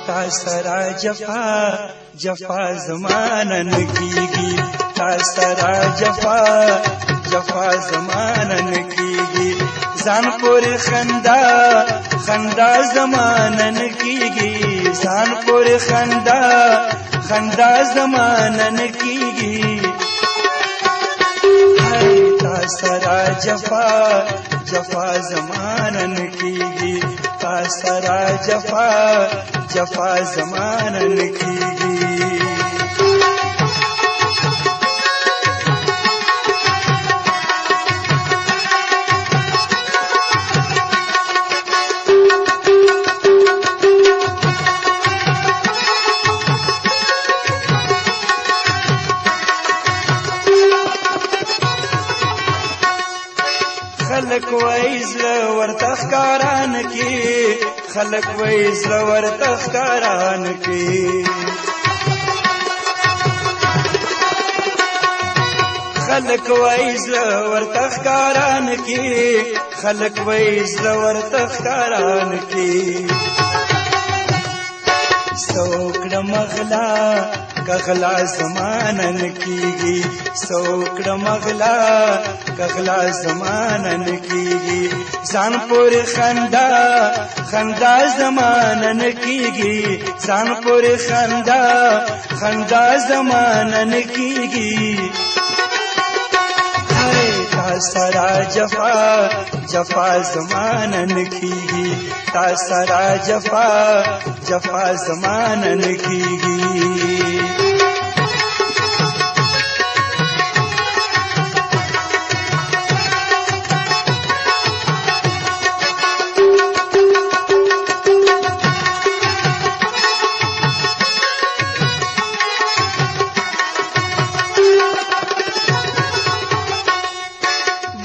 تا سره جفا جفا زمانن کیږي تا سره جفا جفا زمانن کیږي ځان پورې خندا خندا زمانن کیږي ځان پورې خندا خندا زمانن کیږي تا سره جفا جفا زمانن کیږي تا سره جفا جفا زمانن کیږي خلق وایز ورته ښکاران کی خلق وایز ورته ښکاران کی خلق وایز ورته ښکاران کی خلق وایز ورته ښکاران کی سوکړه مغلا کغلا زمانن کیږي سوکړه مغلا کغلا زمانن کیږي ځان پورې خندا خندا زمانن کیږي ځان پورې خندا خندا زمانن کیږي تا سره جفا جفا زمانن کیږي تا سره جفا جفا زمانن کیږي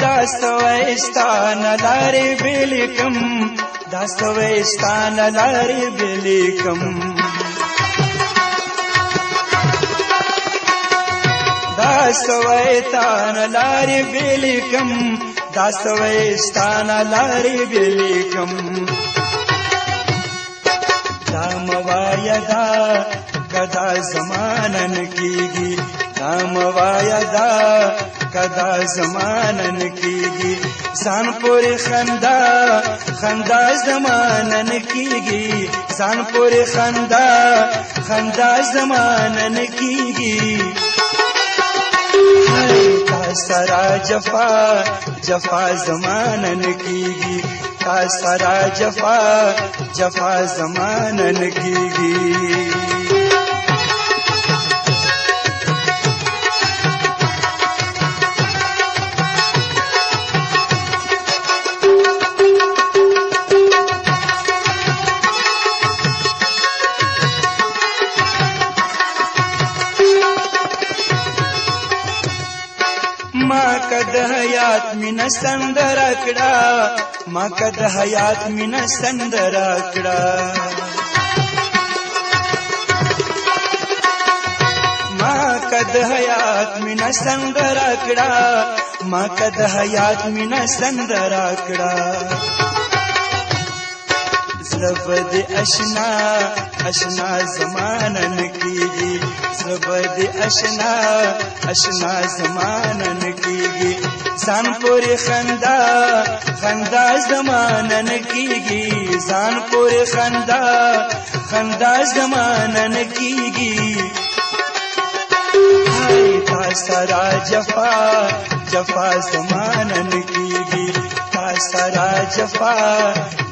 داستویستان لاری بلیکم داستویستان لاری بلیکم داستویستان لاری بلیکم داستویستان لاری بلیکم دام وایدا کدا زمانن کیږي دام وایدا کدا زمانن کیږي ځان پورې خندا خندا زمانن کیږي ځان پورې خندا خندا زمانن کیږي تا سره جفا جفا زمانن کیږي تا سره جفا جفا زمانن کیږي ما کد حیات مینا سندر کړه ما کد حیات مینا سندر کړه ما کد حیات مینا سندر کړه ما کد حیات مینا سندر کړه زلف دی اشنا اشنا زمانن کیږي زلف دی اشنا اشنا زمانن کیږي ځان پورې خندا خندا زمانن کیږي ځان پورې خندا خندا زمانن کیږي تا سره جفا جفا زمانن کیږي تا سره جفا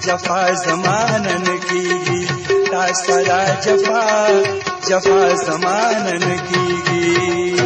جفا زمانن کیږي تا سره جفا جفا زمانن کیږي